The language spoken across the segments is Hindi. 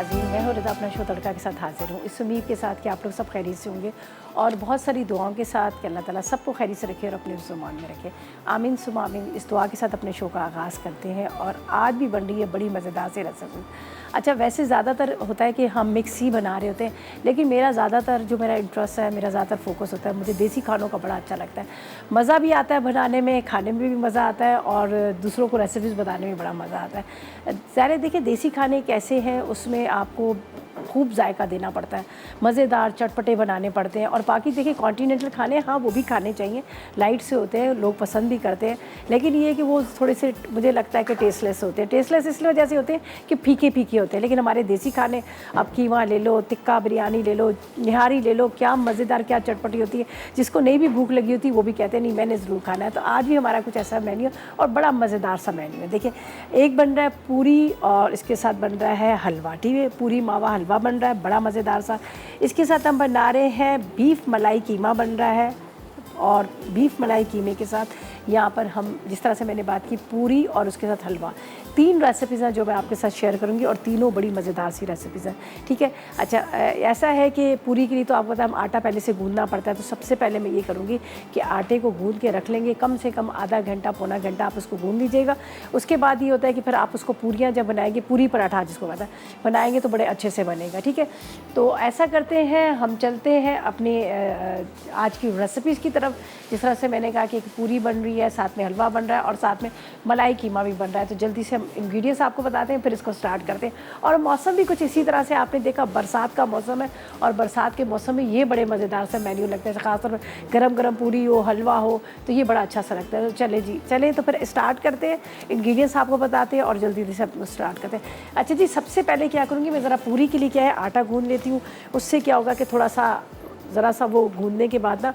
नाज़रीन, मैं हूँ रिदा अपना शो तड़का के साथ हाजिर हूँ इस उम्मीद के साथ कि आप लोग सब खैरियत से होंगे और बहुत सारी दुआओं के साथ कि अल्लाह ताला सबको खैरियत से रखे और अपने ज़ुबान में रखे। आमीन सुमा आमीन। इस दुआ के साथ अपने शो का आगाज़ करते हैं और आज भी बन रही है बड़ी मज़ेदार से रेसिपी। अच्छा, वैसे ज़्यादातर होता है कि हम मिक्स ही बना रहे होते हैं, लेकिन मेरा ज़्यादातर जो मेरा इंटरेस्ट है, मेरा ज़्यादातर फोकस होता है, मुझे देसी खानों का बड़ा अच्छा लगता है। मज़ा भी आता है बनाने में, खाने में भी मज़ा आता है और दूसरों को रेसिपीज़ बताने में बड़ा मज़ा आता है। ज़ाहिर देखिए देसी खाने कैसे हैं, उसमें आपको खूब जायका देना पड़ता है, मज़ेदार चटपटे बनाने पड़ते हैं। और बाकी देखिए कॉन्टिनेंटल खाने, हाँ वो भी खाने चाहिए, लाइट से होते हैं, लोग पसंद भी करते हैं, लेकिन ये कि वो थोड़े से मुझे लगता है कि टेस्टलेस होते हैं। टेस्टलेस इसलिए वजह से होते हैं कि फीके फीके होते हैं, लेकिन हमारे देसी खाने, आप कीमा ले लो, टिक्का बिरयानी ले लो, निहारी ले लो, क्या मज़ेदार क्या चटपटी होती है। जिसको नहीं भी भूख लगी होती वो भी कहते हैं नहीं मैंने ज़रूर खाना है। तो आज भी हमारा कुछ ऐसा मेन्यू और बड़ा मज़ेदार सा मेन्यू है। देखिए, एक बन रहा है पूरी और इसके साथ बन रहा है हलवा। ठीक है, पूरी मावा हलवा बन रहा है बड़ा मज़ेदार सा। इसके साथ हम बना रहे हैं बीफ मलाई कीमा बन रहा है और बीफ मलाई कीमे के साथ यहाँ पर हम जिस तरह से मैंने बात की पूरी और उसके साथ हलवा, 3 रेसिपीज़ हैं जो मैं आपके साथ शेयर करूँगी और तीनों बड़ी मज़ेदार सी रेसिपीज़ हैं। ठीक है, अच्छा ऐसा है कि पूरी के लिए तो आपको पता है हम आटा पहले से गूंदना पड़ता है। तो सबसे पहले मैं ये करूँगी कि आटे को गूंद के रख लेंगे, कम से कम आधा घंटा पौना घंटा आप उसको गूंद लीजिएगा। उसके बाद ये होता है कि फिर आप उसको पूरियाँ जब बनाएंगे, पूरी पराठा जिसको कहता है, बनाएंगे तो बड़े अच्छे से बनेगा। ठीक है, तो ऐसा करते हैं, हम चलते हैं अपने आज की रेसिपीज़ की तरफ। जिस तरह से मैंने कहा कि एक पूरी बन रही है, साथ में हलवा बन रहा है और साथ में मलाई कीमा भी बन रहा है। तो जल्दी से हम इंग्रेडिएंट्स आपको बताते हैं, फिर इसको स्टार्ट करते हैं। और मौसम भी कुछ इसी तरह से, आपने देखा बरसात का मौसम है और बरसात के मौसम में ये बड़े मज़ेदार से मेन्यू लगते हैं, ख़ासतौर पर गरम गरम पूरी हो, हलवा हो, तो ये बड़ा अच्छा सा लगता है। तो चले जी, चलें तो फिर स्टार्ट करते हैं, इंग्रेडिएंट्स आपको बताते हैं और जल्दी से स्टार्ट करते हैं। अच्छा जी, सबसे पहले क्या करूँगी मैं, ज़रा पूरी के लिए क्या है आटा गूंद लेती हूँ। उससे क्या होगा कि थोड़ा सा ज़रा सा वो गूंदने के बाद ना,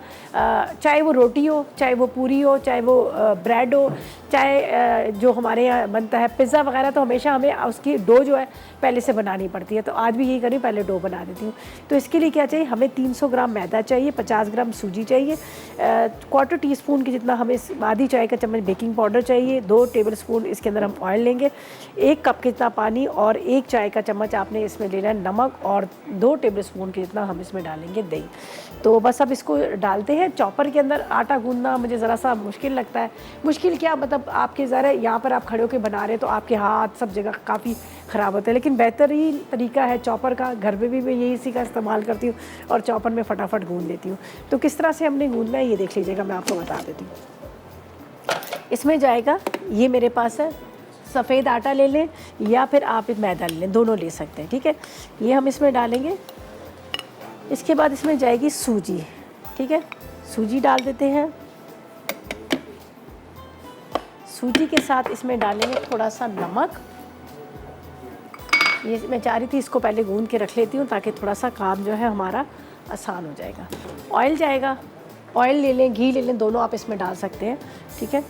चाहे वो रोटी हो, चाहे वो पूरी हो, चाहे वो ब्रेड हो, चाहे जो हमारे यहाँ बनता है पिज़्ज़ा वगैरह, तो हमेशा हमें उसकी डो जो है पहले से बनानी पड़ती है। तो आज भी यही करी, पहले डो बना देती हूँ। तो इसके लिए क्या चाहिए, हमें 300 ग्राम मैदा चाहिए, 50 ग्राम सूजी चाहिए, क्वार्टर टी स्पून के जितना हमें आधी चाय का चम्मच बेकिंग पाउडर चाहिए, 2 टेबल स्पून इसके अंदर हम ऑयल लेंगे, 1 कप के जितना पानी और 1 चाय का चम्मच आपने इसमें लेना है नमक और 2 टेबल स्पून के जितना हम इसमें डालेंगे दही। तो बस अब इसको डालते हैं चॉपर के अंदर। आटा गूंदना मुझे ज़रा सा मुश्किल लगता है। मुश्किल क्या मतलब, आपके ज़रा यहाँ पर आप खड़े होकर बना रहे हैं तो आपके हाथ सब जगह काफ़ी ख़राब होते हैं, लेकिन बेहतरीन तरीका है चॉपर का। घर में भी मैं यही इसी का इस्तेमाल करती हूँ और चॉपर में फटाफट गूंद लेती हूँ। तो किस तरह से हमने गूंदना है ये देख लीजिएगा, मैं आपको बता देती हूँ। इसमें जाएगा, ये मेरे पास है, सफ़ेद आटा ले लें या फिर आप मैदा ले लें, दोनों ले सकते हैं। ठीक है, ये हम इसमें डालेंगे। इसके बाद इसमें जाएगी सूजी। ठीक है, सूजी डाल देते हैं। सूजी के साथ इसमें डालेंगे थोड़ा सा नमक। ये मैं चाह रही थी इसको पहले गूंद के रख लेती हूँ ताकि थोड़ा सा काम जो है हमारा आसान हो जाएगा। ऑयल जाएगा, ऑयल ले लें, घी ले लें, दोनों आप इसमें डाल सकते हैं। ठीक है,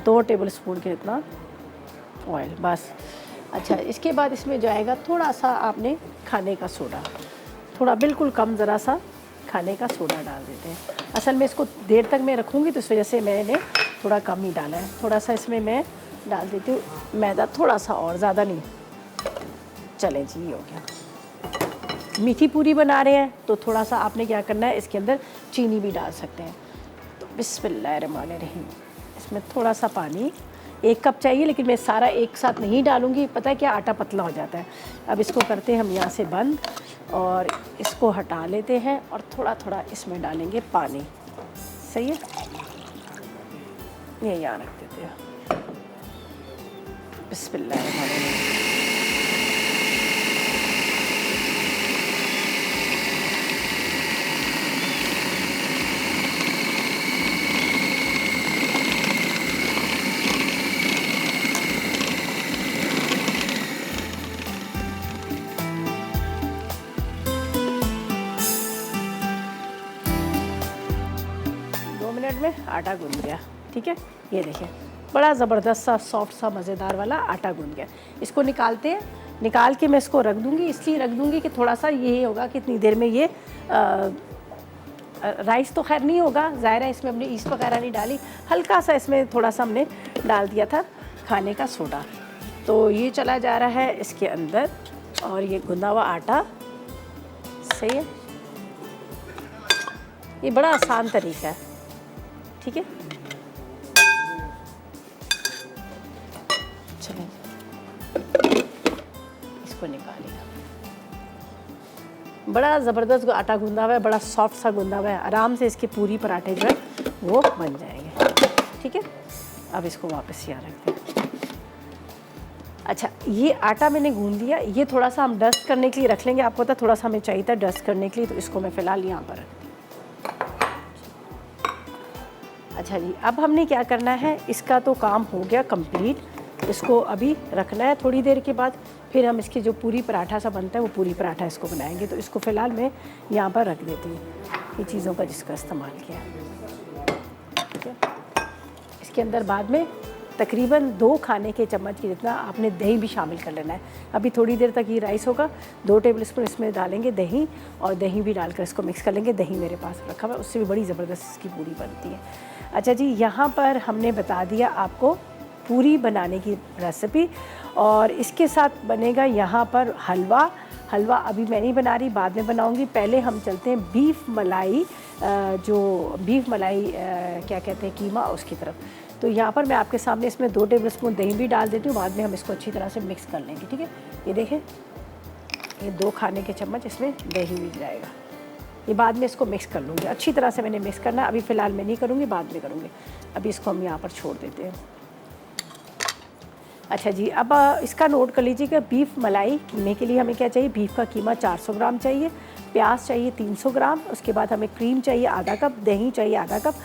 2 टेबल स्पून के इतना ऑयल बस। अच्छा, इसके बाद इसमें जाएगा थोड़ा सा आपने खाने का सोडा, थोड़ा बिल्कुल कम ज़रा सा खाने का सोडा डाल देते हैं। असल में इसको देर तक मैं रखूँगी तो इस वजह से मैंने थोड़ा कम ही डाला है। थोड़ा सा इसमें मैं डाल देती हूँ मैदा, थोड़ा सा और, ज़्यादा नहीं। चले जी, ये हो गया। मीठी पूरी बना रहे हैं तो थोड़ा सा आपने क्या करना है, इसके अंदर चीनी भी डाल सकते हैं। तो बिस्मिल्लाहिर्रहमानिर्रहीम, इसमें थोड़ा सा पानी, 1 कप चाहिए, लेकिन मैं सारा एक साथ नहीं डालूँगी, पता है क्या आटा पतला हो जाता है। अब इसको करते हैं हम यहाँ से बंद और इसको हटा लेते हैं और थोड़ा थोड़ा इसमें डालेंगे पानी। सही है, ये यहाँ रख देते हैं। बिस्मिल्लाहिर्रहमानिर्रहीम। में आटा गूंद गया। ठीक है, ये देखिए बड़ा ज़बरदस्त सा सॉफ्ट सा मज़ेदार वाला आटा गूंद गया। इसको निकालते हैं, निकाल के मैं इसको रख दूँगी। इसलिए रख दूँगी कि थोड़ा सा ये होगा कि इतनी देर में ये राइस तो खैर नहीं होगा, ज़ाहिर है इसमें हमने ईस्ट वगैरह नहीं डाली, हल्का सा इसमें थोड़ा सा हमने डाल दिया था खाने का सोडा। तो ये चला जा रहा है इसके अंदर और ये गूंदा हुआ आटा। सही है, ये बड़ा आसान तरीका है। ठीक है, चलें इसको निकालिए। बड़ा ज़बरदस्त आटा गूंदा हुआ है, बड़ा सॉफ्ट सा गूंदा हुआ है। आराम से इसके पूरी पराठे जो है वो बन जाएंगे। ठीक है, अब इसको वापस यहाँ रखते हैं। अच्छा, ये आटा मैंने गूंद लिया। ये थोड़ा सा हम डस्ट करने के लिए रख लेंगे। आपको पता थोड़ा सा हमें चाहिए था डस्ट करने के लिए, तो इसको मैं फ़िलहाल यहाँ पर रखती हूँ। अच्छा जी, अब हमने क्या करना है, इसका तो काम हो गया कंप्लीट। इसको अभी रखना है। थोड़ी देर के बाद फिर हम इसकी जो पूरी पराठा सा बनता है वो पूरी पराठा इसको बनाएंगे। तो इसको फ़िलहाल मैं यहाँ पर रख देती हूँ, ये चीज़ों का जिसका इस्तेमाल किया। ठीक है, इसके अंदर बाद में तकरीबन 2 खाने के चम्मच की जितना आपने दही भी शामिल कर लेना है। अभी थोड़ी देर तक ये राइस होगा। 2 टेबलस्पून इसमें डालेंगे दही, और दही भी डालकर इसको मिक्स कर लेंगे। दही मेरे पास रखा हुआ है, उससे भी बड़ी ज़बरदस्त इसकी पूरी बनती है। अच्छा जी, यहाँ पर हमने बता दिया आपको पूरी बनाने की रेसिपी, और इसके साथ बनेगा यहाँ पर हलवा। हलवा अभी मैं नहीं बना रही, बाद में बनाऊँगी। पहले हम चलते हैं बीफ मलाई, जो बीफ मलाई क्या कहते हैं, कीमा, उसकी तरफ। तो यहाँ पर मैं आपके सामने इसमें 2 टेबलस्पून दही भी डाल देती हूँ। बाद में हम इसको अच्छी तरह से मिक्स कर लेंगे। ठीक है, ये देखें, ये 2 खाने के चम्मच इसमें दही भी जाएगा। ये बाद में इसको मिक्स कर लूँगी। अच्छी तरह से मैंने मिक्स करना है। अभी फ़िलहाल मैं नहीं करूँगी, बाद में करूँगी। अभी इसको हम यहाँ पर छोड़ देते हैं। अच्छा जी, अब इसका नोट कर लीजिएगा। बीफ मलाई कीमे के लिए हमें क्या चाहिए, बीफ का कीमा 400 ग्राम चाहिए, प्याज चाहिए 300 ग्राम, उसके बाद हमें क्रीम चाहिए आधा कप, दही चाहिए आधा कप,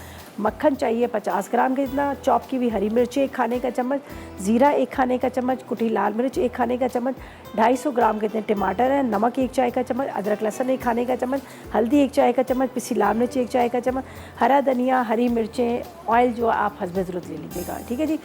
मक्खन चाहिए 50 ग्राम के जितना, चॉप की हुई हरी मिर्ची 1 खाने का चम्मच, ज़ीरा 1 खाने का चम्मच, कुटी लाल मिर्च 1 खाने का चम्मच, 250 ग्राम के जितने टमाटर हैं, नमक 1 चाय का चम्मच, अदरक लहसुन 1 खाने का चम्मच, हल्दी 1 चाय का चम्मच, पिसी लाल मिर्च 1 चाय का चम्मच, हरा धनिया, हरी मिर्चें, ऑयल जो आप हस्बे ज़रूरत ले लीजिएगा। ठीक है जी।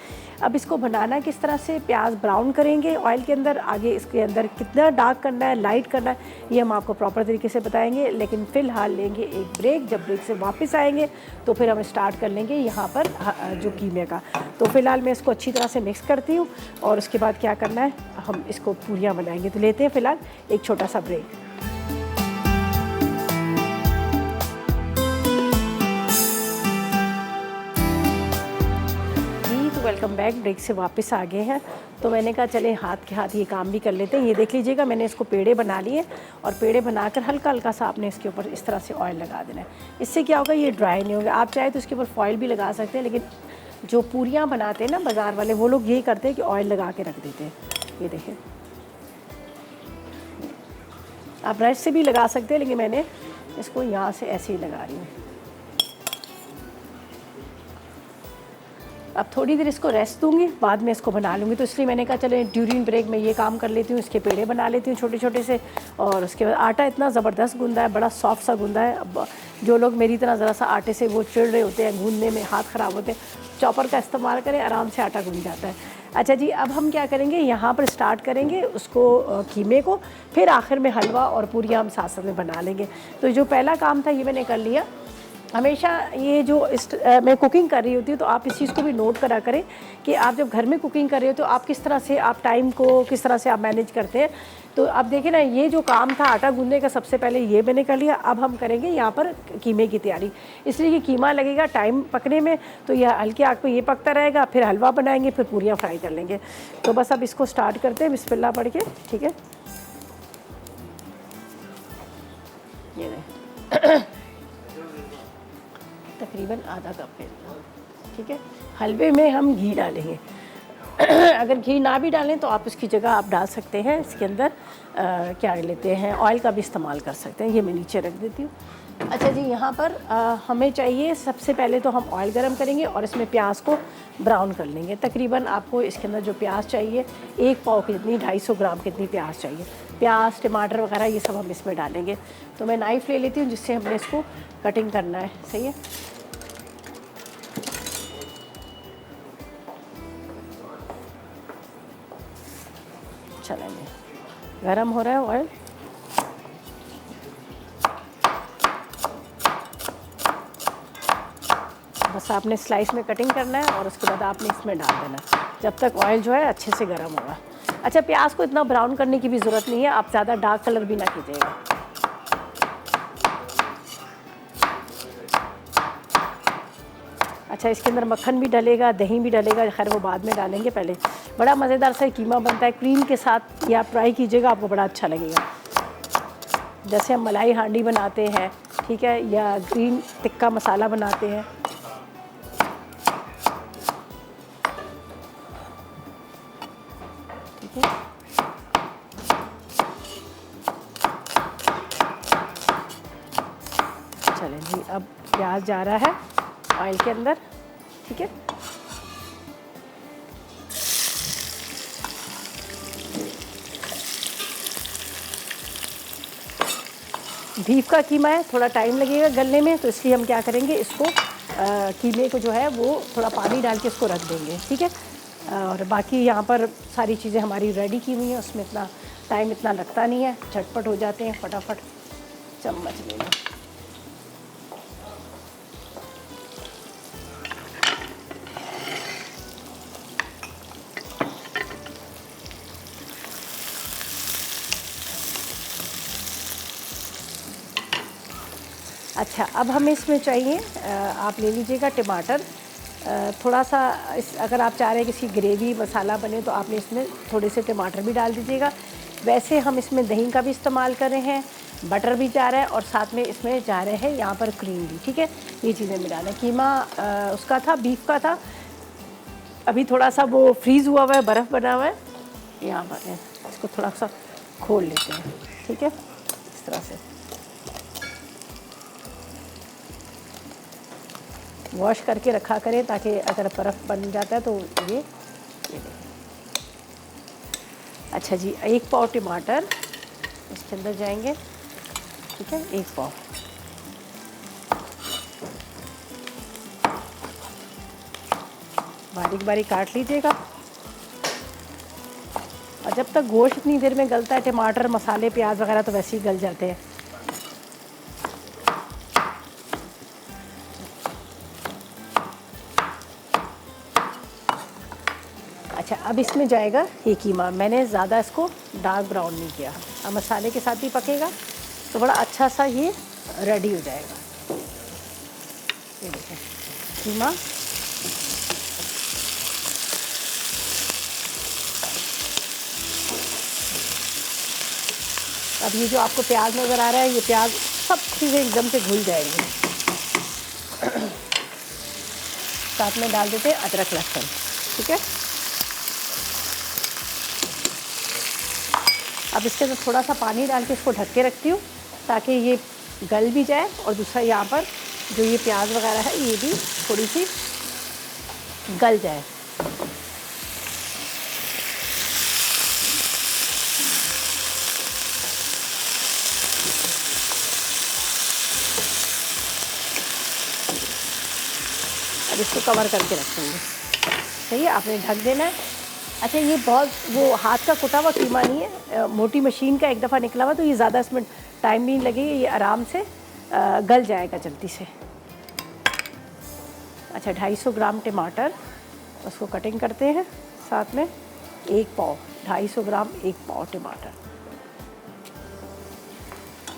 अब इसको बनाना किस तरह से, प्याज ब्राउन करेंगे ऑयल के अंदर। आगे इसके अंदर कितना डार्क करना है, लाइट करना है, ये हम आपको प्रॉपर तरीके से बताएंगे। लेकिन फ़िलहाल लेंगे एक ब्रेक। जब ब्रेक से वापस आएंगे तो फिर हम स्टार्ट कर लेंगे यहाँ पर जो कीमे का। तो फ़िलहाल मैं इसको अच्छी तरह से मिक्स करती हूँ, और उसके बाद क्या करना है, हम इसको पूरियाँ बनाएंगे। तो लेते हैं फ़िलहाल एक छोटा सा ब्रेक। Welcome back. ब्रेक से वापस आ गए हैं। तो मैंने कहा चले हाथ के हाथ ये काम भी कर लेते हैं। ये देख लीजिएगा, मैंने इसको पेड़े बना लिए, और पेड़े बनाकर हल्का हल्का सा आपने इसके ऊपर इस तरह से ऑयल लगा देना है। इससे क्या होगा, ये ड्राई नहीं होगा। आप चाहे तो इसके ऊपर फॉइल भी लगा सकते हैं, लेकिन जो पूरियाँ बनाते हैं ना बाज़ार वाले, वो लोग यही करते हैं कि ऑयल लगा के रख देते हैं। ये देखें, आप ब्रश से भी लगा सकते हैं, लेकिन मैंने इसको यहाँ से ऐसे ही लगा रही हूँ। अब थोड़ी देर इसको रेस्ट दूंगी, बाद में इसको बना लूँगी। तो इसलिए मैंने कहा चले ड्यूरिंग ब्रेक में ये काम कर लेती हूँ, इसके पेड़े बना लेती हूँ छोटे छोटे से। और उसके बाद आटा इतना ज़बरदस्त गूंदा है, बड़ा सॉफ्ट सा गूंदा है। अब जो लोग मेरी तरह ज़रा सा आटे से वो चिढ़ रहे होते हैं, गूंदने में हाथ ख़राब होते हैं, चॉपर का इस्तेमाल करें, आराम से आटा गूंद जाता है। अच्छा जी, अब हम क्या करेंगे, यहाँ पर स्टार्ट करेंगे उसको कीमे को, फिर आखिर में हलवा और पूरियाँ हम साथ साथ में बना लेंगे। तो जो पहला काम था ये मैंने कर लिया। हमेशा ये जो मैं कुकिंग कर रही होती हूँ, तो आप इस चीज़ को भी नोट करा करें कि आप जब घर में कुकिंग कर रहे हो तो आप किस तरह से आप टाइम को किस तरह से आप मैनेज करते हैं। तो आप देखिए ना, ये जो काम था आटा गूंदने का, सबसे पहले ये मैंने कर लिया। अब हम करेंगे यहाँ पर कीमे की तैयारी, इसलिए कि कीमा लगेगा टाइम पकने में, तो यह हल्की आग पे ये पकता रहेगा। फिर हलवा बनाएंगे, फिर पूरियाँ फ्राई कर लेंगे। तो बस अब इसको स्टार्ट करते हैं बिस्मिल्लाह पढ़ के। ठीक है, ये नहीं तकरीबन आधा कप है। ठीक है, हलवे में हम घी डालेंगे। अगर घी ना भी डालें तो आप उसकी जगह आप डाल सकते हैं इसके अंदर क्या लेते हैं, ऑयल का भी इस्तेमाल कर सकते हैं। ये मैं नीचे रख देती हूँ। अच्छा जी, यहाँ पर हमें चाहिए, सबसे पहले तो हम ऑयल गरम करेंगे और इसमें प्याज को ब्राउन कर लेंगे। तकरीबन आपको इसके अंदर जो प्याज चाहिए, 1 पाव की जितनी, 250 ग्राम कितनी प्याज चाहिए। प्याज, टमाटर वगैरह ये सब हम इसमें डालेंगे। तो मैं नाइफ़ ले लेती हूँ जिससे हमने इसको कटिंग करना है। सही है, चलेंगे। गरम हो रहा है ऑयल। बस आपने स्लाइस में कटिंग करना है और उसके बाद आपने इसमें डाल देना, जब तक ऑयल जो है अच्छे से गर्म होगा। अच्छा, प्याज को इतना ब्राउन करने की भी ज़रूरत नहीं है, आप ज़्यादा डार्क कलर भी ना कीजिएगा। अच्छा, इसके अंदर मक्खन भी डलेगा, दही भी डलेगा, खैर वो बाद में डालेंगे, पहले बड़ा मज़ेदार सा कीमा बनता है क्रीम के साथ, ये आप ट्राई कीजिएगा, आपको बड़ा अच्छा लगेगा। जैसे हम मलाई हांडी बनाते हैं, ठीक है, या ग्रीन टिक्का मसाला बनाते हैं। ठीक है, चलें जी, अब प्याज जा रहा है ऑयल के अंदर। ठीक है, बीफ का कीमा है, थोड़ा टाइम लगेगा गलने में, तो इसलिए हम क्या करेंगे, इसको कीमे को जो है वो थोड़ा पानी डाल के इसको रख देंगे। ठीक है, और बाकी यहाँ पर सारी चीज़ें हमारी रेडी की हुई हैं, उसमें इतना टाइम इतना लगता नहीं है, झटपट हो जाते हैं, फटाफट। चम्मच ले लो। अच्छा, अब हमें इसमें चाहिए, आप ले लीजिएगा टमाटर, थोड़ा सा अगर आप चाह रहे हैं किसी ग्रेवी मसाला बने तो आपने इसमें थोड़े से टमाटर भी डाल दीजिएगा। वैसे हम इसमें दही का भी इस्तेमाल कर रहे हैं, बटर भी जा रहा है और साथ में इसमें जा रहे हैं यहाँ पर क्रीम भी। ठीक है, ये चीज़ें मिला लें। कीमा उसका था, बीफ का था, अभी थोड़ा सा वो फ्रीज़ हुआ हुआ है, बर्फ़ बना हुआ है। यहाँ पर इसको थोड़ा सा खोल लेते हैं। ठीक है, इस तरह से वॉश करके रखा करें ताकि अगर बर्फ़ बन जाता है तो ये देखें। अच्छा जी, 1 पाव टमाटर इसके अंदर जाएंगे। ठीक है, 1 पाव। बारीक बारीक काट लीजिएगा। और जब तक गोश्त इतनी देर में गलता है, टमाटर मसाले प्याज वगैरह तो वैसे ही गल जाते हैं। अच्छा, अब इसमें जाएगा ये कीमा। मैंने ज़्यादा इसको डार्क ब्राउन नहीं किया, अब मसाले के साथ ही पकेगा तो बड़ा अच्छा सा ये रेडी हो जाएगा। ये देखें कीमा। अब ये जो आपको प्याज नज़र आ रहा है, ये प्याज सब चीज़ें एकदम से घुल जाएंगी। साथ में डाल देते हैं अदरक लहसुन। ठीक है, अब इसके अंदर थोड़ा सा पानी डाल के इसको ढक के रखती हूँ ताकि ये गल भी जाए, और दूसरा यहाँ पर जो ये प्याज वगैरह है ये भी थोड़ी सी गल जाए। अब इसको कवर करके रखेंगे। सही है, आपने ढक देना है। अच्छा, ये बहुत वो हाथ का कुटा हुआ कीमा नहीं है, मोटी मशीन का एक दफ़ा निकला हुआ, तो ये ज़्यादा इसमें टाइम भी नहीं लगेगा, ये आराम से गल जाएगा जल्दी से। अच्छा, 250 ग्राम टमाटर, उसको कटिंग करते हैं। साथ में 1 पाव, 250 ग्राम 1 पाव टमाटर।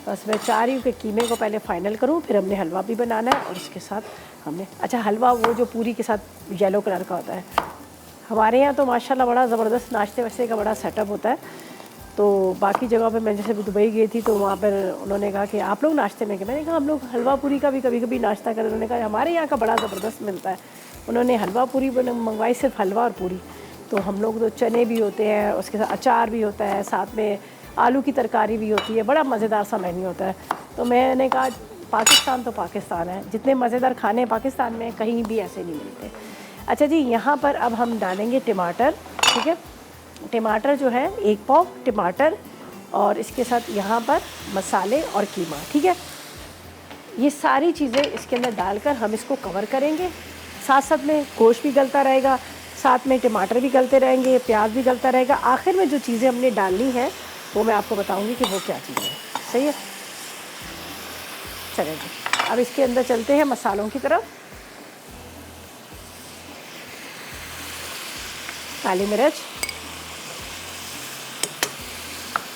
बस मैं चाह रही हूँ कि कीमे को पहले फ़ाइनल करूँ, फिर हमने हलवा भी बनाना है और इसके साथ हमने, अच्छा हलवा वो जो पूरी के साथ येलो कलर का होता है। हमारे यहाँ तो माशाल्लाह बड़ा ज़बरदस्त नाश्ते वाश्ते का बड़ा सेटअप होता है। तो बाकी जगह पे मैं जैसे दुबई गई थी तो वहाँ पर उन्होंने कहा कि आप लोग नाश्ते में, मैंने कहा हम लोग हलवा पूरी का भी कभी कभी नाश्ता करें। उन्होंने कहा हमारे यहाँ का बड़ा ज़बरदस्त मिलता है। उन्होंने हलवा पूरी मंगवाई, सिर्फ हलवा और पूरी। तो हम लोग तो चने भी होते हैं, उसके साथ अचार भी होता है, साथ में आलू की तरकारी भी होती है, बड़ा मज़ेदार सा मेन्यू होता है। तो मैंने कहा पाकिस्तान तो पाकिस्तान है, जितने मज़ेदार खाने पाकिस्तान में कहीं भी ऐसे नहीं मिलते। अच्छा जी, यहाँ पर अब हम डालेंगे टमाटर। ठीक है, टमाटर जो है 1 पाव टमाटर, और इसके साथ यहाँ पर मसाले और कीमा। ठीक है, ये सारी चीज़ें इसके अंदर डालकर हम इसको कवर करेंगे। साथ साथ में गोश्त भी गलता रहेगा, साथ में टमाटर भी गलते रहेंगे, प्याज भी गलता रहेगा। आखिर में जो चीज़ें हमने डालनी है वो मैं आपको बताऊँगी कि वो क्या चीज़ें हैं। सही है, चलें जी, अब इसके अंदर चलते हैं मसालों की तरफ। काली मिर्च,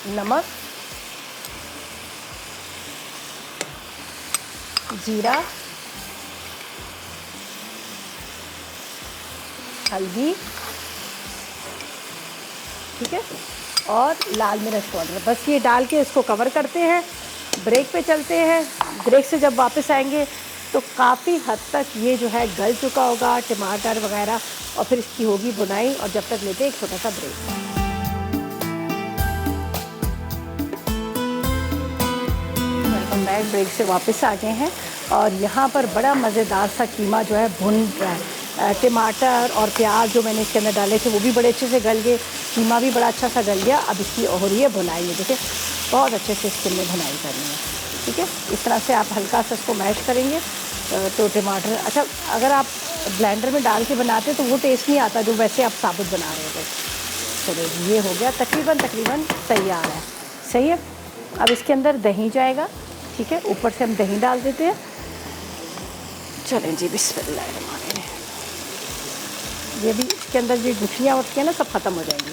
नमक, जीरा, हल्दी, ठीक है, और लाल मिर्च पाउडर। बस ये डाल के इसको कवर करते हैं, ब्रेक पे चलते हैं। ब्रेक से जब वापस आएंगे तो काफ़ी हद तक ये जो है गल चुका होगा, टमाटर वगैरह, और फिर इसकी होगी बुनाई। और जब तक लेते हैं एक छोटा सा ब्रेक। Welcome back. ब्रेक से वापस आ गए हैं और यहाँ पर बड़ा मज़ेदार सा कीमा जो है भुन रहा है। टमाटर और प्याज जो मैंने इसके अंदर डाले थे वो भी बड़े अच्छे से गल गए, कीमा भी बड़ा अच्छा सा गल गया। अब इसकी हो रही है भुनाई है, देखिए बहुत अच्छे से इसके अंदर भुनाई करनी है, ठीक है। इस तरह से आप हल्का सा इसको मैश करेंगे तो टमाटर, अच्छा अगर आप ब्लेंडर में डाल के बनाते तो वो टेस्ट नहीं आता जो वैसे आप साबुत बना रहे थे। चलिए ये हो गया, तकरीबन तैयार है, सही है। अब इसके अंदर दही जाएगा, ठीक है, ऊपर से हम दही डाल देते हैं। चलें जी, बिस्मिल्लाह। ये भी इसके अंदर जो गुठलियाँ उठती हैं ना सब ख़त्म हो जाएंगी,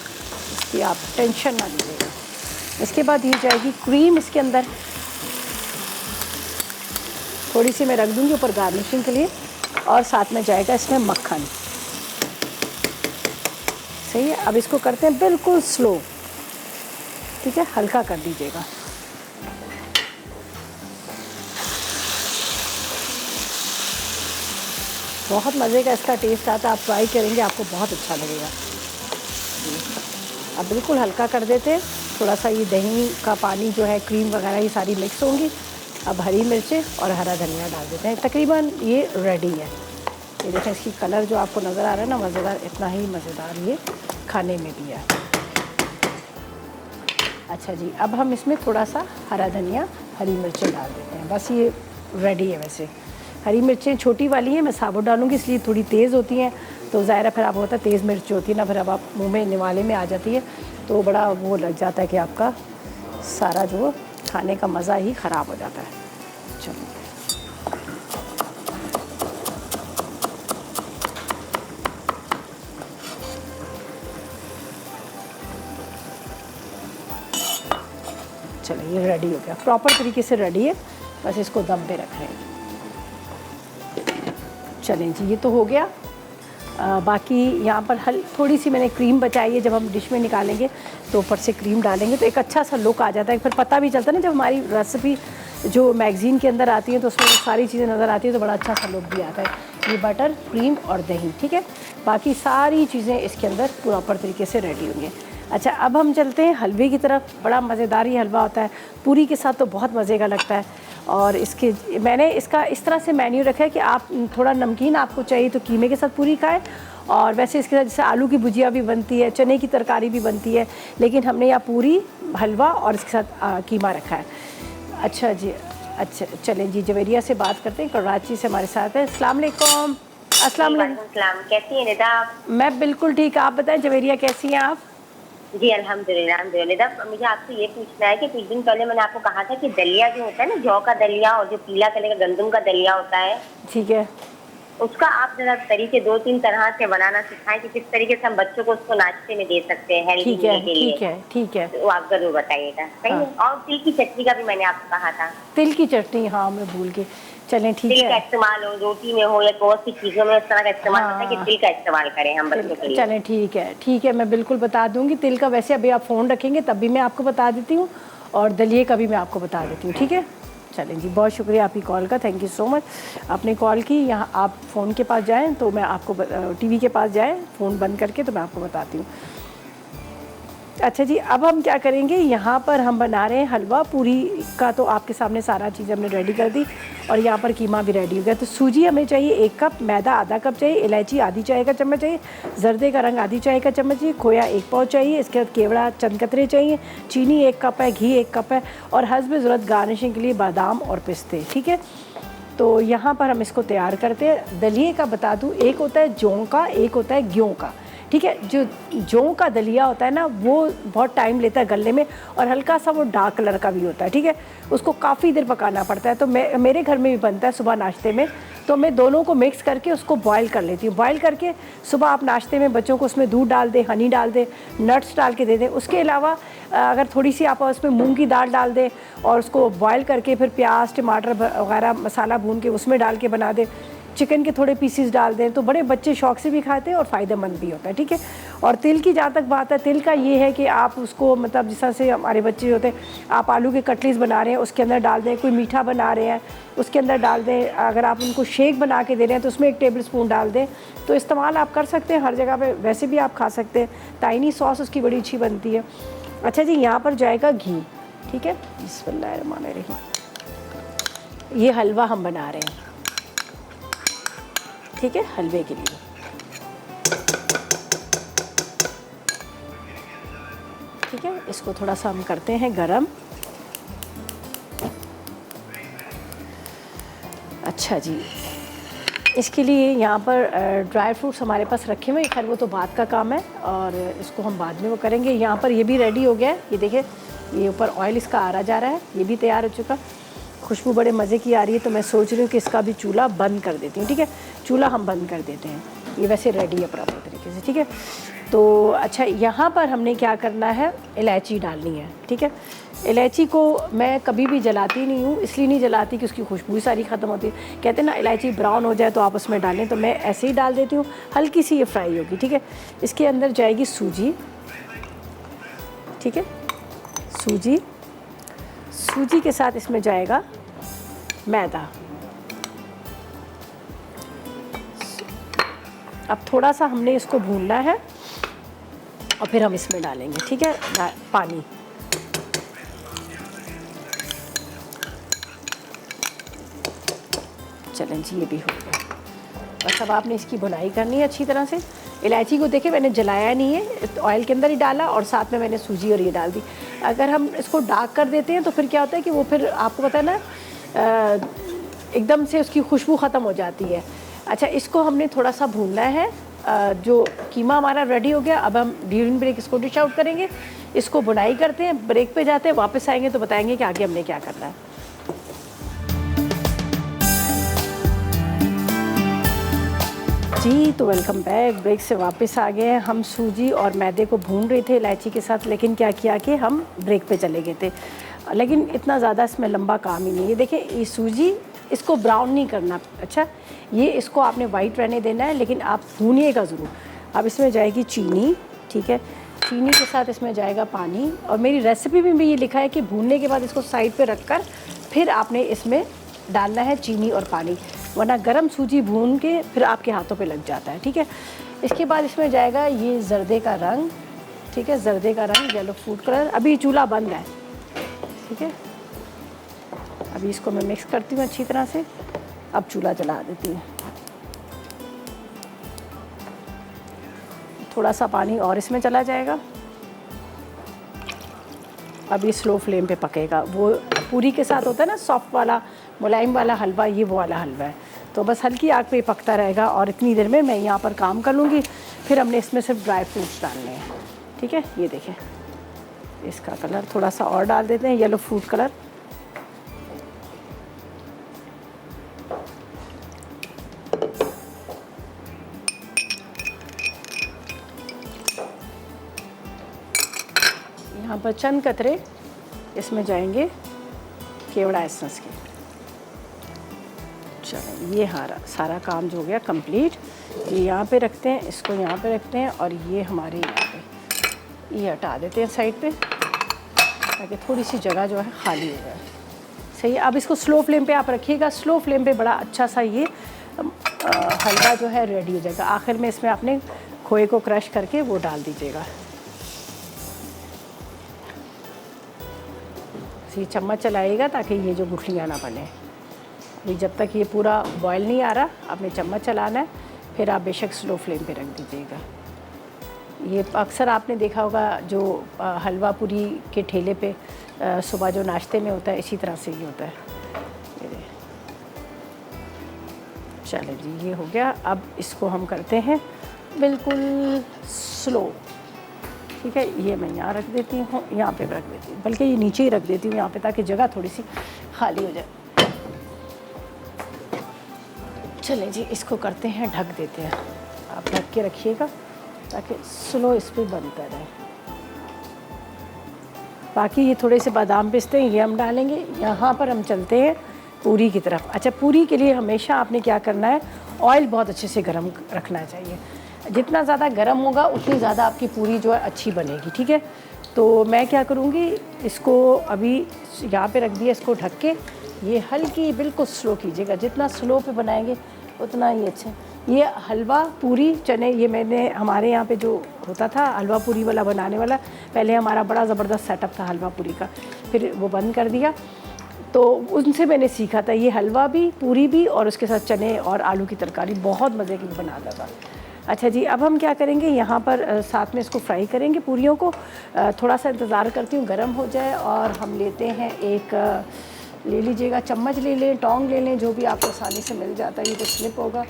इसकी आप टेंशन ना लीजिएगा। इसके बाद ये जाएगी क्रीम इसके अंदर, थोड़ी सी मैं रख दूँगी ऊपर गार्निशिंग के लिए, और साथ में जाएगा इसमें मक्खन, सही है। अब इसको करते हैं बिल्कुल स्लो, ठीक है, हल्का कर दीजिएगा। बहुत मज़े का इसका टेस्ट आता है, आप ट्राई करेंगे आपको बहुत अच्छा लगेगा। अब बिल्कुल हल्का कर देते हैं, थोड़ा सा ये दही का पानी जो है, क्रीम वगैरह ये सारी मिक्स होंगी। अब हरी मिर्चें और हरा धनिया डाल देते हैं, तकरीबन ये रेडी है। ये देखें इसकी कलर जो आपको नज़र आ रहा है ना, मज़ेदार, इतना ही मज़ेदार ये खाने में भी है। अच्छा जी, अब हम इसमें थोड़ा सा हरा धनिया, हरी मिर्चें डाल देते हैं, बस ये रेडी है। वैसे हरी मिर्चें छोटी वाली हैं, मैं साबुत डालूंगी इसलिए थोड़ी तेज़ होती हैं, तो ज़ाहिर है फिर आप होता है तेज़ मिर्च होती है ना, फिर अब आप मुंह में निवाले में आ जाती है तो बड़ा वो लग जाता है कि आपका सारा जो खाने का मज़ा ही ख़राब हो जाता है। चलो चलो ये रेडी हो गया, प्रॉपर तरीके से रेडी है, बस इसको दम पे रख रहे हैं। चलें जी, ये तो हो गया। बाकी यहाँ पर थोड़ी सी मैंने क्रीम बचाई है, जब हम डिश में निकालेंगे तो ऊपर से क्रीम डालेंगे तो एक अच्छा सा लुक आ जाता है। फिर पता भी चलता है ना, जब हमारी रेसिपी जो मैगज़ीन के अंदर आती है तो उसमें सारी चीज़ें नज़र आती है तो बड़ा अच्छा सा लुक भी आता है। ये बटर, क्रीम और दही, ठीक है, बाकी सारी चीज़ें इसके अंदर प्रॉपर तरीके से रेडी होंगी। अच्छा, अब हम चलते हैं हलवे की तरफ। बड़ा मज़ेदार ये हलवा होता है, पूरी के साथ तो बहुत मज़े का लगता है। और इसके मैंने इसका इस तरह से मेन्यू रखा है कि आप थोड़ा नमकीन आपको चाहिए तो कीमे के साथ पूरी खाएं, और वैसे इसके साथ जैसे आलू की भुजिया भी बनती है, चने की तरकारी भी बनती है, लेकिन हमने यहाँ पूरी, हलवा और इसके साथ कीमा रखा है। अच्छा जी, अच्छा चलें जी, जवेरिया से बात करते हैं, कराची से हमारे साथ है। अस्सलाम वालेकुम। अस्सलाम वालेकुम, कैसी हैं निदा? मैं बिल्कुल ठीक, आप बताएं जवेरिया कैसी हैं आप? जी अल्हम्दुलिल्लाह अल्हम्दुलिल्लाह। मुझे आपसे ये पूछना है कि कुछ दिन पहले मैंने आपको कहा था कि दलिया जो होता है ना, जौ का दलिया और जो पीला कलर का गंदम का दलिया होता है, ठीक है, उसका आप जरा तरीके 2-3 तरह से बनाना सिखाएं कि किस तरीके से हम बच्चों को उसको नाश्ते में दे सकते हैं हेल्दी ठीक है, के लिए। ठीक है, ठीक है, तो आप जरूर बताइएगा। सही है। और तिल की चटनी का भी मैंने आपको कहा था। तिल की चटनी, हाँ मैं भूल गई। चलें ठीक तिल है, का इस्तेमाल हो रोटी में हो या बहुत सी चीजों में, उस तरह का इस्तेमाल होता है कि तिल का इस्तेमाल करें हम बच्चों के लिए। चलें ठीक है, ठीक है, मैं बिल्कुल बता दूंगी। तिल का वैसे अभी आप फ़ोन रखेंगे तब भी मैं आपको बता देती हूँ, और दलिये का भी मैं आपको बता देती हूँ, ठीक है। चलें जी, बहुत शुक्रिया आपकी कॉल का, थैंक यू सो मच, आपने कॉल की। यहाँ आप फ़ोन के पास जाएँ तो मैं आपको टीवी के पास जाएँ, फ़ोन बंद करके, तो मैं आपको बताती हूँ। अच्छा जी, अब हम क्या करेंगे, यहाँ पर हम बना रहे हैं हलवा पूरी का, तो आपके सामने सारा चीज़ हमने रेडी कर दी, और यहाँ पर कीमा भी रेडी हो गया। तो सूजी हमें चाहिए 1 कप, मैदा आधा कप चाहिए, इलायची आधी चाय का चम्मच चाहिए, जर्दे का रंग आधी चाय का चम्मच चाहिए, खोया 1 पाव चाहिए, इसके बाद केवड़ा चंद कतरे चाहिए, चीनी 1 कप है, घी 1 कप है, और हस्ब ज़रूरत गार्निशिंग के लिए बादाम और पिस्ते, ठीक है। तो यहाँ पर हम इसको तैयार करते हैं। दलिये का बता दूँ, एक होता है जौ का, एक होता है गेहूँ का, ठीक है। जो जौ का दलिया होता है ना, वो बहुत टाइम लेता है गलने में, और हल्का सा वो डार्क कलर का भी होता है, ठीक है। उसको काफ़ी देर पकाना पड़ता है। तो मेरे घर में भी बनता है सुबह नाश्ते में, तो मैं दोनों को मिक्स करके उसको बॉईल कर लेती हूँ। बॉईल करके सुबह आप नाश्ते में बच्चों को उसमें दूध डाल दें, हनी डाल दें, नट्स डाल के दे दें। उसके अलावा अगर थोड़ी सी आप उसमें मूंग की दाल डाल दें और उसको बॉईल करके फिर प्याज टमाटर वगैरह मसाला भून के उसमें डाल के बना दें, चिकन के थोड़े पीसीस डाल दें, तो बड़े बच्चे शौक से भी खाते हैं और फ़ायदेमंद भी होता है। ठीक है। और तिल की जहाँ तक बात है, तिल का ये है कि आप उसको मतलब जिस तरह से हमारे बच्चे होते हैं, आप आलू के कटलेट्स बना रहे हैं उसके अंदर डाल दें, कोई मीठा बना रहे हैं उसके अंदर डाल दें, अगर आप उनको शेक बना के दे रहे हैं तो उसमें 1 टेबल स्पून डाल दें। तो इस्तेमाल आप कर सकते हैं हर जगह पे, वैसे भी आप खा सकते हैं। ताइनी सॉस उसकी बड़ी अच्छी बनती है। अच्छा जी, यहाँ पर जाएगा घी। ठीक है, बिस्मिल्लाहिर्रहमानिर्रहीम। ये हलवा हम बना रहे हैं, ठीक है, हलवे के लिए। ठीक है, इसको थोड़ा सा हम करते हैं गरम। अच्छा जी, इसके लिए यहाँ पर ड्राई फ्रूट्स हमारे पास रखे हुए हैं। खैर वो तो बाद का काम है और इसको हम बाद में वो करेंगे। यहाँ पर ये भी रेडी हो गया है, ये देखिए, ये ऊपर ऑयल इसका आ रहा जा रहा है, ये भी तैयार हो चुका। खुशबू बड़े मज़े की आ रही है, तो मैं सोच रही हूँ कि इसका भी चूल्हा बंद कर देती हूँ। ठीक है, चूल्हा हम बंद कर देते हैं। ये वैसे रेडी है प्रॉपर तरीके से। ठीक है, तो अच्छा, यहाँ पर हमने क्या करना है, इलायची डालनी है। ठीक है, इलायची को मैं कभी भी जलाती नहीं हूँ, इसलिए नहीं जलाती कि उसकी खुशबू ही सारी ख़त्म होती है। कहते हैं ना, इलायची ब्राउन हो जाए तो आप उसमें डालें, तो मैं ऐसे ही डाल देती हूँ, हल्की सी ये फ्राई होगी। ठीक है, इसके अंदर जाएगी सूजी। ठीक है, सूजी, सूजी के साथ इसमें जाएगा मैदा। अब थोड़ा सा हमने इसको भूनना है और फिर हम इसमें डालेंगे। ठीक है, पानी। चलें जी, ये भी हो गया। बस अब आपने इसकी भुनाई करनी है अच्छी तरह से। इलायची को देखे मैंने जलाया नहीं है, ऑयल के अंदर ही डाला और साथ में मैंने सूजी और ये डाल दी। अगर हम इसको डार्क कर देते हैं तो फिर क्या होता है कि वो फिर आपको पता है ना, एकदम से उसकी खुशबू ख़त्म हो जाती है। अच्छा, इसको हमने थोड़ा सा भूनना है। जो कीमा हमारा रेडी हो गया, अब हम ड्यूरिंग ब्रेक इसको डिश आउट करेंगे। इसको बुनाई करते हैं, ब्रेक पे जाते हैं, वापस आएंगे तो बताएंगे कि आगे हमने क्या करना है। जी, तो वेलकम बैक। ब्रेक से वापस आ गए हैं। हम सूजी और मैदे को भून रहे थे इलायची के साथ, लेकिन क्या किया कि हम ब्रेक पे चले गए थे। लेकिन इतना ज़्यादा इसमें लंबा काम ही नहीं है। देखिए, ये सूजी, इसको ब्राउन नहीं करना। अच्छा, ये इसको आपने वाइट रहने देना है, लेकिन आप भूनिएगा ज़रूर। अब इसमें जाएगी चीनी। ठीक है, चीनी के साथ इसमें जाएगा पानी। और मेरी रेसिपी में भी ये लिखा है कि भूनने के बाद इसको साइड पे रखकर फिर आपने इसमें डालना है चीनी और पानी, वरना गरम सूजी भून के फिर आपके हाथों पे लग जाता है। ठीक है, इसके बाद इसमें जाएगा ये जर्दे का रंग। ठीक है, जर्दे का रंग, येलो फूड कलर। अभी चूल्हा बंद है। ठीक है, अभी इसको मैं मिक्स करती हूँ अच्छी तरह से। अब चूल्हा जला देती हूँ। थोड़ा सा पानी और इसमें चला जाएगा। अब ये स्लो फ्लेम पे पकेगा। वो पूरी के साथ होता है ना सॉफ्ट वाला, मुलायम वाला हलवा, ये वो वाला हलवा है। तो बस हल्की आग पे पकता रहेगा और इतनी देर में मैं यहाँ पर काम कर लूँगी। फिर हमने इसमें सिर्फ ड्राई फ्रूट्स डालने हैं। ठीक है, ये देखें, इसका कलर थोड़ा सा और डाल देते हैं, येलो फूड कलर। यहाँ पर चंद कतरे इसमें जाएंगे केवड़ा एसेंस के। चलो, ये सारा काम जो हो गया कंप्लीट। ये यहाँ पे रखते हैं, इसको यहाँ पे रखते हैं और ये हमारे यहाँ पे ये हटा देते हैं साइड पे, ताकि थोड़ी सी जगह जो है खाली हो जाए। सही है, अब इसको स्लो फ्लेम पे आप रखिएगा। स्लो फ्लेम पे बड़ा अच्छा सा ये हलवा जो है रेडी हो जाएगा। आखिर में इसमें आपने खोए को क्रश करके वो डाल दीजिएगा। ये चम्मच चलाइएगा ताकि ये जो गुठलियाँ ना बने। अभी जब तक ये पूरा बॉयल नहीं आ रहा, आपने चम्मच चलाना है, फिर आप बेशक स्लो फ्लेम पे रख दीजिएगा। ये अक्सर आपने देखा होगा जो हलवा पूरी के ठेले पे सुबह जो नाश्ते में होता है, इसी तरह से ये होता है। चलो जी, ये हो गया। अब इसको हम करते हैं बिल्कुल स्लो। ठीक है, ये मैं यहाँ रख देती हूँ, यहाँ पे रख देती हूँ, बल्कि ये नीचे ही रख देती हूँ यहाँ पे, ताकि जगह थोड़ी सी खाली हो जाए। चलें जी, इसको करते हैं, ढक देते हैं। आप ढक के रखिएगा ताकि स्लो इस पर बनता रहे। बाकी ये थोड़े से बादाम पिस्ते ये हम डालेंगे। यहाँ पर हम चलते हैं पूरी की तरफ। अच्छा, पूरी के लिए हमेशा आपने क्या करना है, ऑयल बहुत अच्छे से गर्म रखना चाहिए। जितना ज़्यादा गर्म होगा उतनी ज़्यादा आपकी पूरी जो है अच्छी बनेगी, ठीक है। तो मैं क्या करूँगी, इसको अभी यहाँ पे रख दिया, इसको ढक के ये हल्की बिल्कुल स्लो कीजिएगा। जितना स्लो पे बनाएंगे उतना ही अच्छा। ये हलवा पूरी चने, ये मैंने हमारे यहाँ पे जो होता था हलवा पूरी वाला बनाने वाला, पहले हमारा बड़ा ज़बरदस्त सेटअप था हलवा पूरी का, फिर वो बंद कर दिया। तो उनसे मैंने सीखा था ये हलवा भी, पूरी भी, और उसके साथ चने और आलू की तरकारी बहुत मज़े की बनाता था। अच्छा जी, अब हम क्या करेंगे, यहाँ पर साथ में इसको फ्राई करेंगे पूरियों को। थोड़ा सा इंतज़ार करती हूँ गर्म हो जाए, और हम लेते हैं एक, ले लीजिएगा चम्मच ले लें, टोंग ले लें, जो भी आपको आसानी से मिल जाता है। ये तो स्लिप होगा,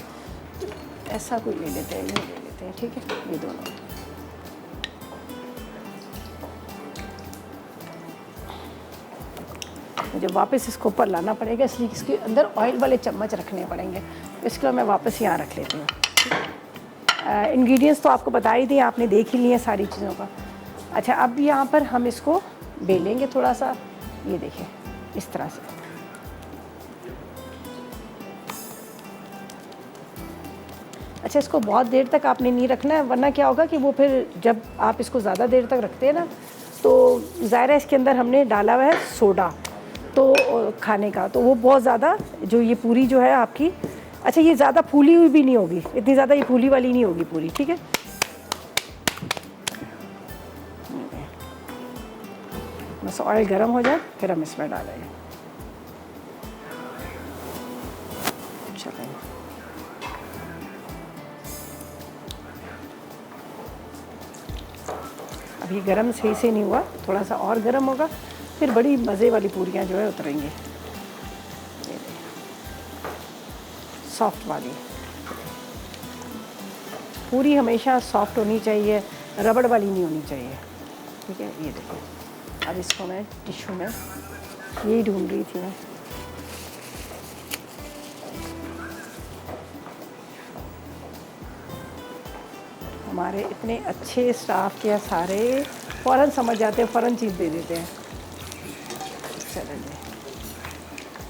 ऐसा कोई ले लेते हैं, ये ले लेते हैं, ठीक है, ये दोनों। मुझे वापस इसको ऊपर लाना पड़ेगा, इसलिए इसके अंदर ऑयल वाले चम्मच रखने पड़ेंगे। इसके लिए मैं वापस यहाँ रख लेती हूँ। इंग्रेडिएंट्स तो आपको बता ही दिए, आपने देख ही लिए सारी चीज़ों का। अच्छा, अब यहाँ पर हम इसको बेलेंगे थोड़ा सा, ये देखिए इस तरह से। अच्छा, इसको बहुत देर तक आपने नहीं रखना है, वरना क्या होगा कि वो फिर जब आप इसको ज़्यादा देर तक रखते हैं ना, तो ज़ाहिर है इसके अंदर हमने डाला हुआ है सोडा, तो खाने का, तो वो बहुत ज़्यादा जो ये पूरी जो है आपकी, अच्छा ये ज़्यादा फूली हुई भी नहीं होगी, इतनी ज़्यादा ये फूली वाली नहीं होगी पूरी, ठीक है। बस ऑयल गर्म हो जाए फिर हम इसमें डालेंगे। चलें, अभी गर्म सही से नहीं हुआ, थोड़ा सा और गर्म होगा, फिर बड़ी मज़े वाली पूरियाँ जो है उतरेंगी। सॉफ्ट वाली पूरी हमेशा सॉफ्ट होनी चाहिए, रबड़ वाली नहीं होनी चाहिए, ठीक है। ये देखिए, अब इसको मैं टिश्यू में, यही ढूंढ रही थी मैं। हमारे इतने अच्छे स्टाफ के सारे फ़ौरन समझ जाते हैं, फ़ौरन चीज़ दे देते हैं। चलेंगे,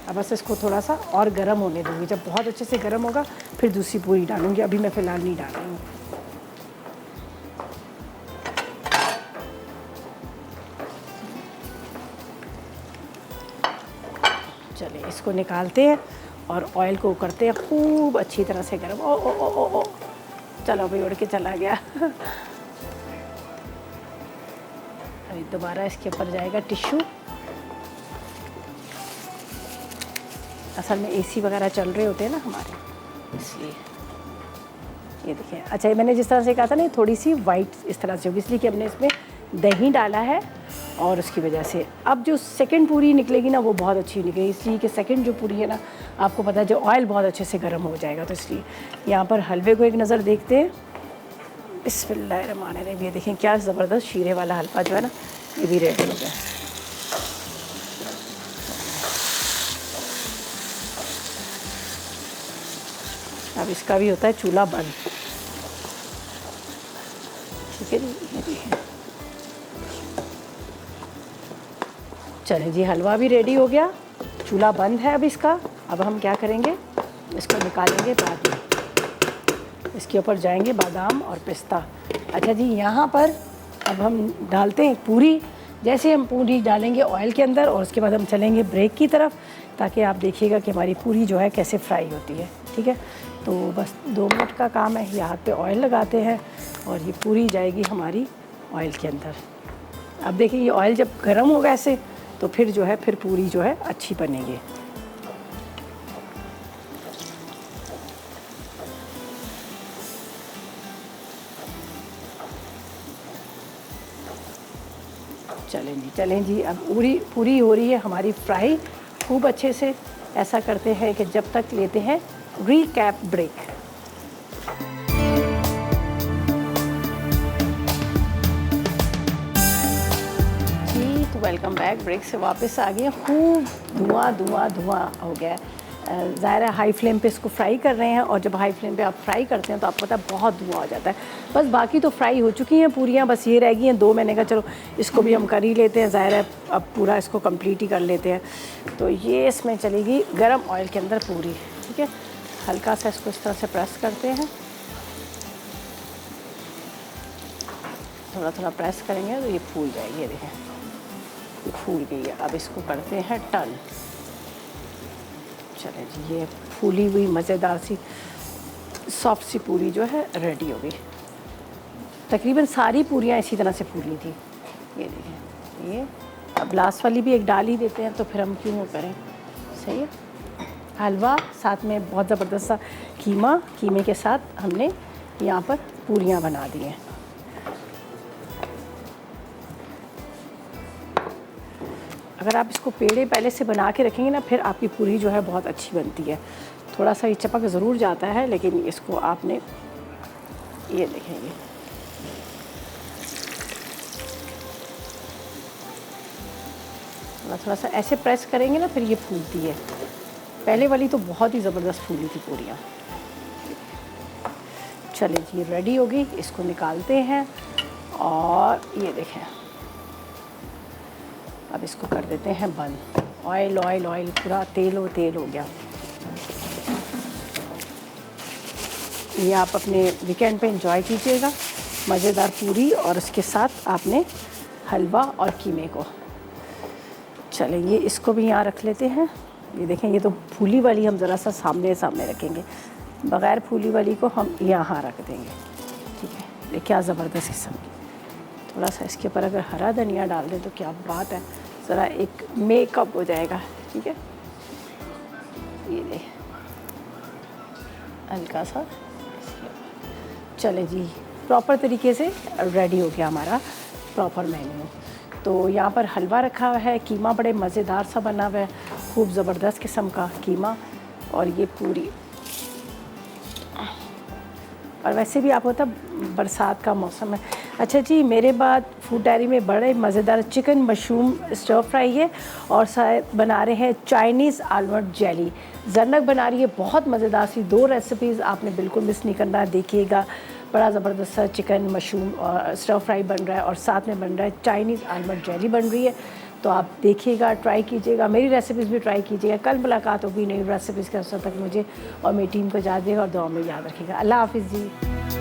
अब बस इसको थोड़ा सा और गर्म होने दूँगी। जब बहुत अच्छे से गर्म होगा फिर दूसरी पूरी डालूँगी, अभी मैं फ़िलहाल नहीं डाल रही हूँ। चलिए, इसको निकालते हैं और ऑयल को करते हैं खूब अच्छी तरह से गर्म। ओ ओ ओ ओ ओ, चलो भाई, उड़ के चला गया। अभी दोबारा इसके ऊपर जाएगा टिश्यू। असल में एसी वगैरह चल रहे होते हैं ना हमारे, इसलिए। ये देखिए, अच्छा ये मैंने जिस तरह से कहा था ना, थोड़ी सी वाइट इस तरह से होगी, इसलिए कि हमने इसमें दही डाला है, और उसकी वजह से अब जो सेकंड पूरी निकलेगी ना वो बहुत अच्छी निकलेगी, इसलिए कि सेकंड जो पूरी है ना, आपको पता है जो ऑयल बहुत अच्छे से गर्म हो जाएगा, तो इसलिए। यहाँ पर हलवे को एक नज़र देखते हैं। बिस्मिल्लाहिर्रहमानिर्रहीम। ये देखें क्या ज़बरदस्त शीरे वाला हलवा जो है ना, ये भी रेडी हो गया। अब इसका भी होता है चूल्हा बंद, ठीक है जी। चलें जी, हलवा भी रेडी हो गया, चूल्हा बंद है अब इसका। अब हम क्या करेंगे, इसको निकालेंगे बाद में, इसके ऊपर जाएंगे बादाम और पिस्ता। अच्छा जी, यहाँ पर अब हम डालते हैं पूरी। जैसे हम पूरी डालेंगे ऑयल के अंदर, और उसके बाद हम चलेंगे ब्रेक की तरफ, ताकि आप देखिएगा कि हमारी पूरी जो है कैसे फ्राई होती है, ठीक है। तो बस 2 मिनट का काम है, ये हाथ पे ऑयल लगाते हैं और ये पूरी जाएगी हमारी ऑयल के अंदर। अब देखिए, ये ऑयल जब गर्म होगा ऐसे, तो फिर जो है फिर पूरी जो है अच्छी बनेगी। चलें जी, अब पूरी हो रही है हमारी फ्राई खूब अच्छे से। ऐसा करते हैं कि जब तक लेते हैं रिकैप ब्रेक। जी, तो वेलकम बैक। ब्रेक से वापस आ गए, खूब धुआं हो गया है। ज़ाहिर है हाई फ्लेम पे इसको फ्राई कर रहे हैं, और जब हाई फ्लेम पे आप फ्राई करते हैं तो आपको पता है बहुत धुआं हो जाता है। बस बाकी तो फ्राई हो चुकी हैं पूरियाँ, बस ये रह गई हैं 2। मैंने कहा चलो इसको भी हम कर ही लेते हैं, ज़ाहिर है अब पूरा इसको कंप्लीट ही कर लेते हैं। तो ये इसमें चलेगी गरम ऑयल के अंदर पूरी, ठीक है। हल्का सा इसको इस तरह से प्रेस करते हैं, थोड़ा थोड़ा प्रेस करेंगे तो ये फूल जाएगी। ये देखें ये फूल गई है। अब इसको करते हैं टर्न। चलें जी, ये फूली हुई मज़ेदार सी सॉफ्ट सी पूरी जो है रेडी हो गई। तकरीबन सारी पूरियाँ इसी तरह से फूली थी। ये देखें, ये अब लास्ट वाली भी एक डाल ही देते हैं, तो फिर हम क्यों करें। सही है। हलवा साथ में बहुत ज़बरदस्त सा कीमे के साथ हमने यहाँ पर पूरियाँ बना दी हैं। अगर आप इसको पेड़े पहले से बना के रखेंगे ना, फिर आपकी पूरी जो है बहुत अच्छी बनती है। थोड़ा सा ये चपक ज़रूर जाता है, लेकिन इसको आपने ये देखेंगे थोड़ा सा ऐसे प्रेस करेंगे ना, फिर ये फूलती है। पहले वाली तो बहुत ही ज़बरदस्त फूली थी पूरियाँ। चलिए जी, रेडी हो गई, इसको निकालते हैं। और ये देखें, अब इसको कर देते हैं बंद। ऑयल ऑयल ऑयल पूरा तेल हो गया। ये आप अपने वीकेंड पे एंजॉय कीजिएगा, मज़ेदार पूरी और उसके साथ आपने हलवा और कीमे को। चलें, ये इसको भी यहाँ रख लेते हैं। ये देखें, ये तो फूली वाली हम ज़रा सा सामने रखेंगे, बग़ैर फूली वाली को हम यहाँ रख देंगे, ठीक है। ये क्या ज़बरदस्त किस्म की। थोड़ा सा इसके ऊपर अगर हरा धनिया डाल दें तो क्या बात है, ज़रा एक मेकअप हो जाएगा, ठीक है। ये ले हल्का सा। चले जी, प्रॉपर तरीके से रेडी हो गया हमारा प्रॉपर मेन्यू। तो यहाँ पर हलवा रखा हुआ है, कीमा बड़े मज़ेदार सा बना हुआ है, खूब ज़बरदस्त किस्म का कीमा, और ये पूरी। और वैसे भी आप होता बरसात का मौसम है। अच्छा जी, मेरे बाद फूड डायरी में बड़े मज़ेदार चिकन मशरूम स्टर फ्राई है, और शायद बना रहे हैं चाइनीज़ आलमंड जेली। जरनक बना रही है बहुत मज़ेदार सी 2 रेसिपीज़, आपने बिल्कुल मिस नहीं करना, देखिएगा। बड़ा ज़बरदस्त सा चिकन मशरूम और स्टर फ्राई बन रहा है, और साथ में बन रहा है चाइनीज़ आलमंड जेली बन रही है। तो आप देखिएगा, ट्राई कीजिएगा, मेरी रेसिपीज़ भी ट्राई कीजिएगा। कल मुलाकात होगी नई रेसिपीज़ के। उस तक मुझे और मेरी टीम को इजाज़त देगा, और दुआ में याद रखिएगा। अल्लाह हाफ़िज़ जी।